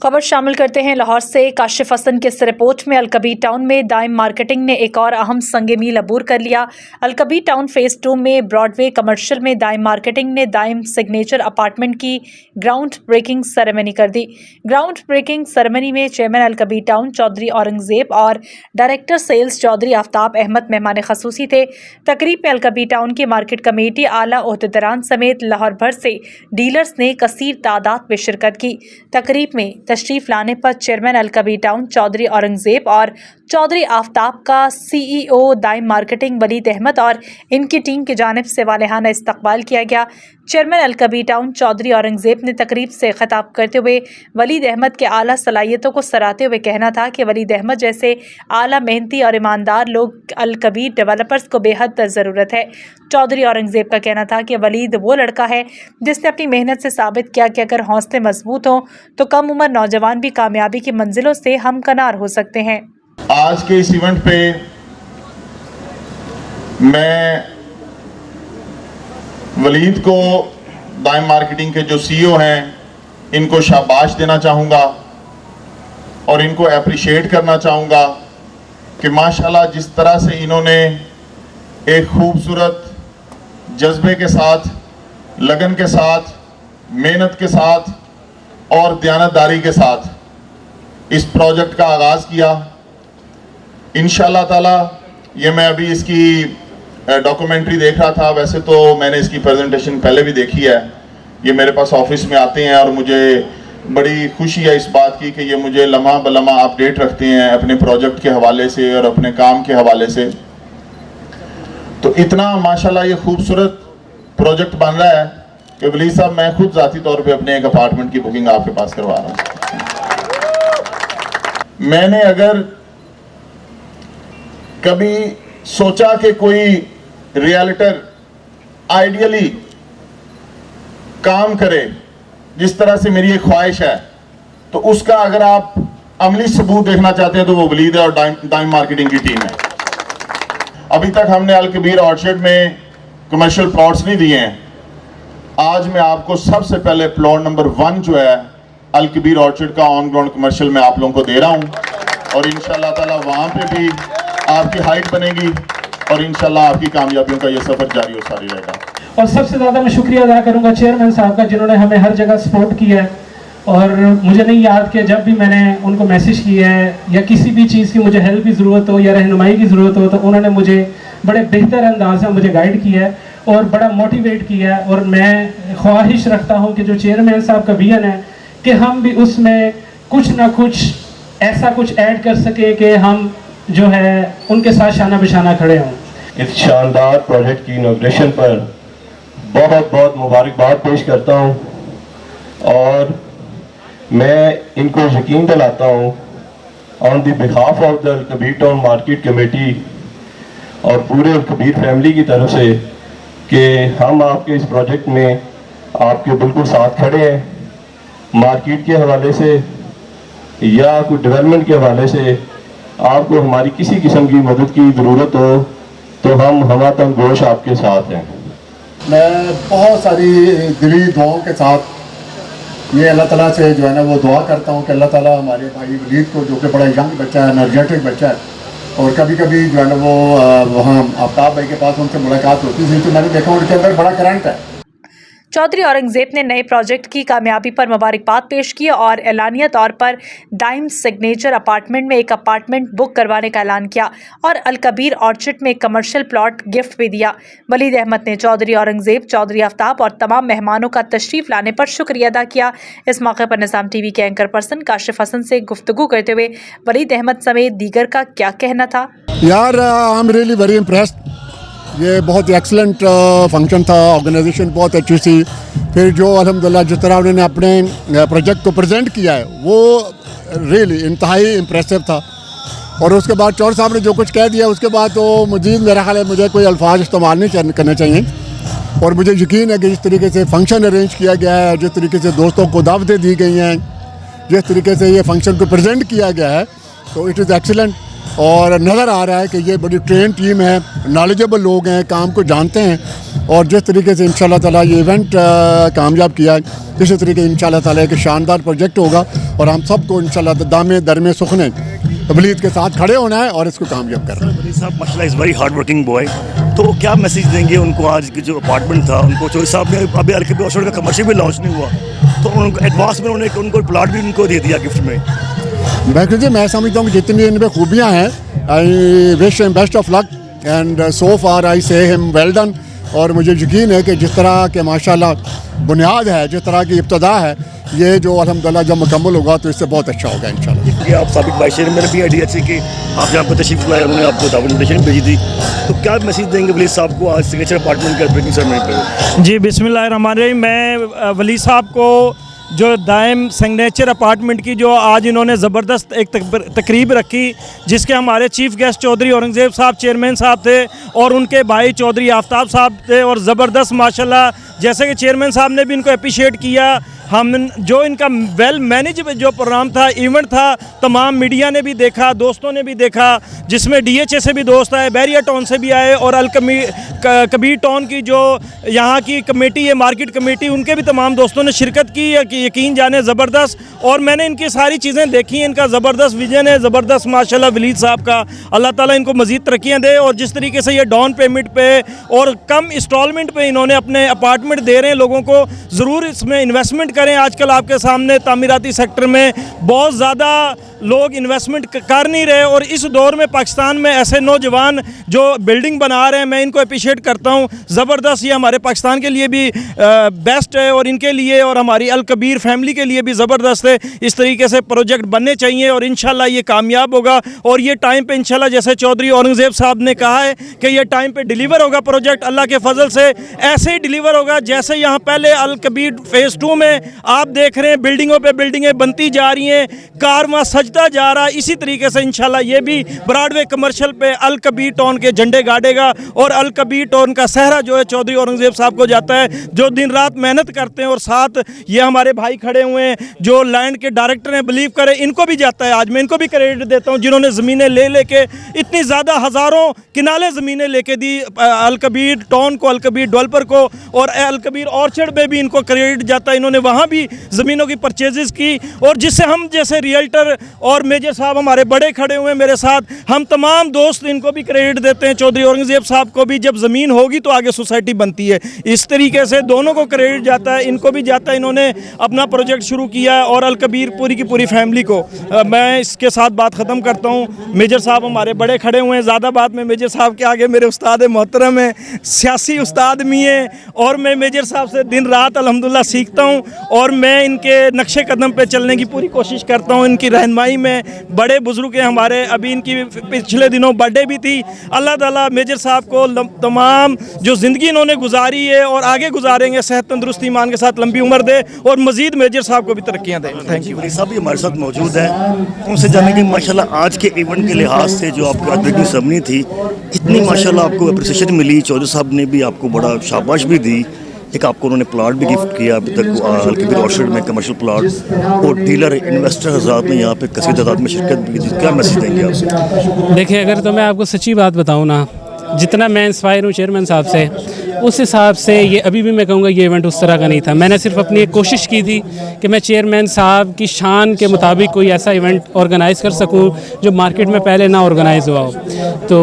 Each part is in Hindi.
खबर शामिल करते हैं लाहौर से। काशिफ हसन के इस रिपोर्ट में अलकबीर टाउन में दाइम मार्केटिंग ने एक और अहम संग मील अबूर कर लिया। अलकबीर टाउन फेज 2 में ब्रॉडवे कमर्शियल में दाइम मार्केटिंग ने दाइम सिग्नेचर अपार्टमेंट की ग्राउंड ब्रेकिंग सेरेमनी कर दी। ग्राउंड ब्रेकिंग सेरेमनी में चेयरमैन अलकबीर टाउन चौधरी औरंगजेब और डायरेक्टर सेल्स चौधरी आफ्ताब अहमद मेहमान खसूसी थे। तकरीब में अलकबीर टाउन की मार्केट कमेटी, आला ओहदेदारान समेत लाहौर भर से डीलर्स ने कसीर तादाद में शिरकत की। तकरीब में तशरीफ लाने पर चेयरमैन अलकबीर टाउन चौधरी औरंगजेब और चौधरी आफ्ताब का CEO दाइम मार्केटिंग वलीद अहमद और इनकी टीम की जानिब से वालेहाना इस्तकबाल किया गया। चेयरमैन अलकबीर टाउन चौधरी औरंगजेब ने तकरीब से खिताब करते हुए वलीद अहमद के आला सलाहियतों को सराहते हुए कहना था कि वलीद अहमद जैसे आला मेहनती और ईमानदार लोग अलकबीर डेवलपर्स को बेहद ज़रूरत है। चौधरी औरंगजेब का कहना था कि वलीद वो लड़का है जिसने अपनी मेहनत से साबित किया कि अगर हौसले मजबूत हों तो कम उम्र नौजवान भी कामयाबी की मंजिलों से हमकनार हो सकते हैं। आज के इस इवेंट पे मैं वलीद को, दाइम मार्केटिंग के जो CEO हैं, इनको शाबाश देना चाहूँगा और इनको अप्रिशिएट करना चाहूँगा कि माशाल्लाह जिस तरह से इन्होंने एक खूबसूरत जज्बे के साथ, लगन के साथ, मेहनत के साथ और दयानतदारी के साथ इस प्रोजेक्ट का आगाज़ किया। इंशाअल्लाह ताला ये मैं अभी इसकी डॉक्यूमेंट्री देख रहा था। वैसे तो मैंने इसकी प्रेजेंटेशन पहले भी देखी है। ये मेरे पास ऑफिस में आते हैं और मुझे बड़ी खुशी है इस बात की कि ये मुझे लम्हा बलम्हा अपडेट रखते हैं अपने प्रोजेक्ट के हवाले से और अपने काम के हवाले से। तो इतना माशाल्लाह ये खूबसूरत प्रोजेक्ट बन रहा है कि वलीद साहब, मैं खुद ज़ाती तौर पे अपने एक अपार्टमेंट की बुकिंग आपके पास करवा रहा हूँ। मैंने अगर कभी सोचा कि कोई रियल्टर आइडियली काम करे जिस तरह से मेरी एक ख्वाहिश है, तो उसका अगर आप अमली सबूत देखना चाहते हैं तो वो वलीद है और दाइम मार्केटिंग की टीम है। अभी तक हमने अलकबीर ऑर्चर्ड में कमर्शियल प्लॉट्स नहीं दिए हैं। आज मैं आपको सबसे पहले प्लॉट नंबर 1 जो है अलकबीर ऑर्चर्ड का ऑन ग्राउंड कमर्शियल में आप लोगों को दे रहा हूं और इंशाल्लाह ताला वहां पे भी आपकी हाइट बनेगी और इंशाल्लाह आपकी कामयाबियों का ये सफर जारी और सारी रहेगा। और सबसे ज़्यादा मैं शुक्रिया अदा करूंगा चेयरमैन साहब का, जिन्होंने हमें हर जगह सपोर्ट किया है। और मुझे नहीं याद कि जब भी मैंने उनको मैसेज किया है या किसी भी चीज़ की मुझे हेल्प की ज़रूरत हो या रहनुमाई की ज़रूरत हो, तो उन्होंने मुझे बड़े बेहतर अंदाज में मुझे गाइड किया है और बड़ा मोटिवेट किया है। और मैं ख्वाहिश रखता हूँ कि जो चेयरमैन साहब का विजन है कि हम भी उसमें कुछ ना कुछ ऐसा कुछ ऐड कर सके कि हम जो है उनके साथ शाना बिशाना खड़े हों। इस शानदार प्रोजेक्ट की इनॉग्रेशन पर बहुत बहुत मुबारकबाद पेश करता हूं और मैं इनको यकीन दिलाता हूं on the behalf of the Al Kabir town market committee और पूरे अलकबीर फैमिली की तरफ से कि हम आपके इस प्रोजेक्ट में आपके बिल्कुल साथ खड़े हैं। मार्केट के हवाले से या कोई डेवलपमेंट के हवाले से आपको हमारी किसी किस्म की मदद की ज़रूरत हो तो हम हमातम गोश आपके साथ हैं। मैं बहुत सारी दिली दुआओं के साथ ये अल्लाह ताला से जो है ना वो दुआ करता हूँ कि अल्लाह ताला हमारे भाई वलीद को, जो कि बड़ा यंग बच्चा है, एनर्जेटिक बच्चा है, और कभी कभी जो है ना वो वहाँ आफ्ताब भाई के पास उनसे मुलाकात होती थी तो मैंने देखा उनके अंदर बड़ा करंट है। चौधरी औरंगजेब ने नए प्रोजेक्ट की कामयाबी पर मुबारकबाद पेश की और एलानिया तौर पर दाइम सिग्नेचर अपार्टमेंट में एक अपार्टमेंट बुक करवाने का ऐलान किया और अलकबीर ऑर्चर्ड में एक कमर्शियल प्लॉट गिफ्ट भी दिया। वलीद अहमद ने चौधरी औरंगजेब, चौधरी आफ्ताब और तमाम मेहमानों का तशरीफ लाने पर शुक्रिया अदा किया। इस मौके पर निज़ाम TV के एंकर पर्सन काशिफ हसन से गुफ्तगू करते हुए वलीद अहमद समेत दीगर का क्या कहना था। यार I am really very impressed. ये बहुत एक्सलेंट फंक्शन था, ऑर्गेनाइजेशन बहुत अच्छी थी। फिर जो अल्हम्दुलिल्लाह जिस तरह उन्होंने अपने प्रोजेक्ट को प्रेजेंट किया है वो रियली इंतहाई इम्प्रेसिव था। और उसके बाद चौधरी साहब ने जो कुछ कह दिया उसके बाद तो मज़ीद मेरा ख्याल है मुझे कोई अल्फाज इस्तेमाल नहीं करने चाहिए। और मुझे यकीन है कि जिस तरीके से फंक्शन अरेंज किया गया है, जिस तरीके से दोस्तों को दावतें दी गई हैं, जिस तरीके से ये फंक्शन को प्रेजेंट किया गया है, तो इट इज़ एक्सीलेंट। और नज़र आ रहा है कि ये बड़ी ट्रेन टीम है, नॉलेजेबल लोग हैं, काम को जानते हैं और जिस तरीके से इंशाल्लाह ताला ये इवेंट कामयाब किया है, इसी तरीके इंशाल्लाह ताला एक शानदार प्रोजेक्ट होगा और हम सबको इंशाल्लाह दामे दरमे सुखने वलीद के साथ खड़े होना है और इसको कामयाब करना है। वलीद साहब माशाल्लाह is very hard working boy, तो क्या मैसेज देंगे उनको? आज की जो अपार्टमेंट था उनको चौधरी साहब ने अभी अल्कबीर ऑर्चर्ड का कमर्शियल भी लॉन्च नहीं हुआ, तो उनको एडवांस में उनको प्लाट भी उनको दे दिया गिफ्ट में। मैं समझता हूँ कि जितनी इनमें खूबियाँ हैं, I wish him best of luck and so far I say him well done. और मुझे यकीन है कि जिस तरह के माशाल्लाह बुनियाद है, जिस तरह की इब्तदा है, ये जो अल्हम्दुलिल्लाह जब मुकम्मल होगा तो इससे बहुत अच्छा होगा इंशाल्लाह। ये आप साबिक वाइस चेयरमैन भी IDHC के, आप यहाँ पर तशरीफ लाए, उन्होंने आपको दावत भेजी थी, तो क्या मैसेज देंगे वलीद साहब को आज सिग्नेचर अपार्टमेंट के ब्रेकिंग सेरेमनी पर? जी बिस्मिल्लाहिर्रहमानिर्रहीम। मैं वली साहब को जो दाइम सिग्नेचर अपार्टमेंट की जो आज इन्होंने ज़बरदस्त एक तकरीब रखी, जिसके हमारे चीफ़ गेस्ट चौधरी औरंगज़ेब साहब चेयरमैन साहब थे और उनके भाई चौधरी आफ्ताब साहब थे, और ज़बरदस्त माशाल्लाह जैसे कि चेयरमैन साहब ने भी इनको अप्रिशिएट किया। हम जो इनका वेल मैनेज जो प्रोग्राम था, इवेंट था, तमाम मीडिया ने भी देखा, दोस्तों ने भी देखा, जिसमें DHA से भी दोस्त आए, बैरिया टाउन से भी आए, और कबीर टाउन की जो यहाँ की कमेटी है, मार्केट कमेटी, उनके भी तमाम दोस्तों ने शिरकत की। यकीन जाने ज़बरदस्त, और मैंने इनकी सारी चीज़ें देखी, इनका ज़बरदस्त विजन है, ज़बरदस्त माशाल्लाह वलीद साहब का। अल्लाह ताला इनको मज़ीद तरक्कियाँ दे, और जिस तरीके से ये डाउन पेमेंट पे और कम इंस्टॉलमेंट पे इन्होंने अपने अपार्टमेंट दे रहे हैं लोगों को, ज़रूर इसमें इन्वेस्टमेंट करें। आजकल आपके सामने तामीराती सेक्टर में बहुत ज़्यादा लोग इन्वेस्टमेंट कर नहीं रहे, और इस दौर में पाकिस्तान में ऐसे नौजवान जो बिल्डिंग बना रहे हैं, मैं इनको अप्रिशिएट करता हूँ। ज़बरदस्त, ये हमारे पाकिस्तान के लिए भी बेस्ट है, और इनके लिए और हमारी अलकबीर फैमिली के लिए भी ज़बरदस्त है। इस तरीके से प्रोजेक्ट बनने चाहिए, और इंशाल्लाह ये कामयाब होगा, और ये टाइम पे इंशाल्लाह जैसे चौधरी औरंगज़ेब साहब ने कहा है कि ये टाइम पे डिलीवर होगा प्रोजेक्ट, अल्लाह के फजल से ऐसे ही डिलीवर होगा जैसे यहाँ पहले अलकबीर फ़ेज़ 2 में आप देख रहे हैं बिल्डिंगों पे बिल्डिंगें बनती जा रही हैं, कारवां सजता जा रहा है। इसी तरीके से इंशाल्लाह ये भी ब्रॉडवे कमर्शियल पे अलकबीर टाउन के झंडे गाड़ेगा, और अलकबीर टाउन का सहरा जो है चौधरी औरंगज़ेब साहब को जाता है, जो दिन रात मेहनत करते हैं। और साथ ये हमारे भाई खड़े हुए हैं जो लैंड के डायरेक्टर हैं, बिलीव करें, इनको भी जाता है। आज मैं इनको भी क्रेडिट देता हूँ, जिन्होंने ज़मीनें ले के इतनी ज़्यादा हज़ारों किनाले ज़मीनें लेके दी अलकबीर टाउन को, अलकबीर डेवलपर को, और अलकबीर ऑर्चर्ड में भी इनको क्रेडिट जाता है। इन्होंने वहाँ भी ज़मीनों की परचेजेस की, और जिससे हम जैसे रियल्टर और मेजर साहब हमारे बड़े खड़े हुए हैं मेरे साथ, हम तमाम दोस्त इनको भी क्रेडिट देते हैं, चौधरी औरंगज़ेब साहब को भी। जब ज़मीन होगी तो आगे सोसाइटी बनती है, इस तरीके से दोनों को क्रेडिट जाता है, इनको भी जाता है। इन्होंने अपना प्रोजेक्ट शुरू किया है, और अलकबीर पूरी की पूरी फैमिली को मैं इसके साथ बात ख़त्म करता हूँ। मेजर साहब हमारे बड़े खड़े हुए हैं, ज़्यादा बात में मेजर साहब के आगे मेरे उस्ताद मोहतरम हैं, सियासी उस्ताद भी हैं, और मैं मेजर साहब से दिन रात अल्हम्दुलिल्लाह सीखता हूँ, और मैं इनके नक्शे कदम पे चलने की पूरी कोशिश करता हूँ। इनकी रहनुमाई में बड़े बुजुर्ग हैं हमारे, अभी इनकी पिछले दिनों बर्थडे भी थी। अल्लाह ताला मेजर साहब को तमाम जो ज़िंदगी इन्होंने गुजारी है और आगे गुजारेंगे, सेहत तंदुरुस्ती ईमान के साथ लंबी उम्र दे, और मज़ीद मेजर साहब को भी तरक्कियाँ दें। Thank you. वली साहब भी हमारे साथ मौजूद हैं, उनसे जानेंगे माशाल्लाह आज के इवेंट के लिहाज से जो आपकी आज ब्रेकिंग सेरेमनी थी, इतनी माशाल्लाह आपको अप्रिसिएशन मिली, चौधरी साहब ने भी आपको बड़ा शाबाश भी दी, एक आपको उन्होंने प्लाट भी गिफ्ट किया अभी तक अलकबीर ऑर्चर्ड में कमर्शियल प्लाट, और डीलर इन्वेस्टर हज़रात ने यहाँ पे कसीर तादाद में शिरकत भी की। क्या मैसेज देंगे आप? देखिए, अगर तो मैं आपको सच्ची बात बताऊँ ना, जितना मैं इंस्पायर हूँ चेयरमैन साहब से, उस हिसाब से ये अभी भी मैं कहूँगा ये इवेंट उस तरह का नहीं था। मैंने सिर्फ अपनी एक कोशिश की थी कि मैं चेयरमैन साहब की शान के मुताबिक कोई ऐसा इवेंट ऑर्गेनाइज़ कर सकूँ जो मार्केट में पहले ना ऑर्गेनाइज़ हुआ हो। तो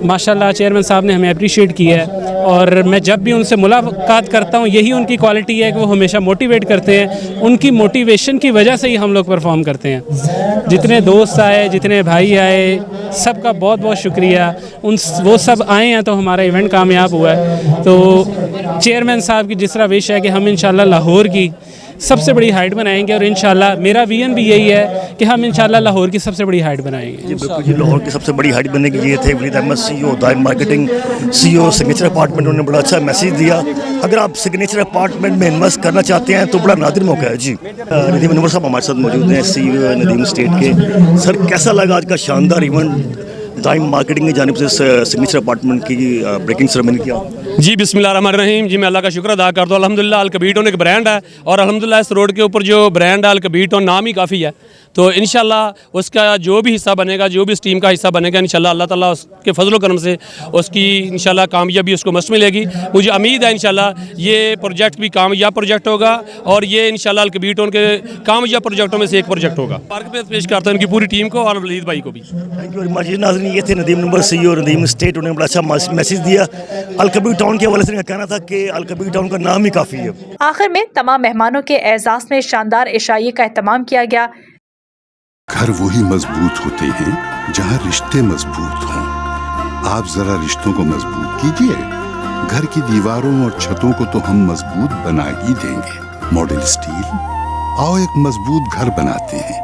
माशाल्लाह चेयरमैन साहब ने हमें अप्रिशिएट किया है, और मैं जब भी उनसे मुलाकात करता हूँ यही उनकी क्वालिटी है कि वो हमेशा मोटिवेट करते हैं। उनकी मोटिवेशन की वजह से ही हम लोग परफॉर्म करते हैं। जितने दोस्त आए, जितने भाई आए, सबका बहुत बहुत शुक्रिया। वो सब आए हैं तो हमारा इवेंट कामयाब हुआ है। तो चेयरमैन साहब की जिस तरह विश है कि हम इंशाल्लाह लाहौर की सबसे बड़ी हाइट बनाएंगे, और इंशाल्लाह मेरा विजन भी यही है कि हम इंशाल्लाह लाहौर की सबसे बड़ी हाइट बनाएंगे। जी बिल्कुल जी, लाहौर की सबसे बड़ी हाइट बनने की ये थे Waleed Ahmed, CEO Daim marketing, CEO signature apartment. उन्होंने बड़ा अच्छा मैसेज दिया। अगर आप सिग्नेचर अपार्टमेंट में इन्वेस्ट करना चाहते हैं तो बड़ा नादिर मौका है। जी नदीम अनवर साहब हमारे साथ मौजूद हैं, CEO नदीम स्टेट के। सर कैसा लगा आज का शानदार इवेंट, दाइम मार्केटिंग की जानिब से सिग्नेचर अपार्टमेंट की ब्रेकिंग सेरेमनी किया? जी बिस्मिल्लाहिर्रहमानिर्रहीम। जी मैं अल्लाह का शुक्र अदा करता हूँ। अल्हम्दुलिल्लाह अलकबीर टाउन एक ब्रांड है, और अल्हम्दुलिल्लाह इस रोड के ऊपर जो ब्रांड है अलकबीर टाउन, नाम ही काफ़ी है। तो इंशाल्लाह उसका जो भी हिस्सा बनेगा, जो भी इस टीम का हिस्सा बनेगा, इंशाल्लाह अल्लाह ताला उसके फजल करम से उसकी इंशाल्लाह कामयाबी उसको मस्त मिलेगी। मुझे उम्मीद है इंशाल्लाह ये प्रोजेक्ट भी कामयाब प्रोजेक्ट होगा और ये इंशाल्लाह अलकबीर टाउन के कामयाब प्रोजेक्टों में से एक प्रोजेक्ट होगा। पार्क पे पेश करता हूँ उनकी पूरी टीम को और वलीद भाई को भी। Thank you very much. नाज़रीन, ये थे Nadeem number CEO Nadeem state. उन्होंने बड़ा अच्छा मैसेज दिया। अलकबीर टाउन के हवाले से उनका कहना था कि अलकबीर टाउन का नाम ही काफ़ी है। आखिर में तमाम मेहमानों के एजाज में शानदार इशाइये का एहतमाम किया गया। घर वही मजबूत होते हैं जहाँ रिश्ते मजबूत हों। आप जरा रिश्तों को मजबूत कीजिए। घर की दीवारों और छतों को तो हम मजबूत बना ही देंगे। मॉडल स्टील, आओ एक मजबूत घर बनाते हैं।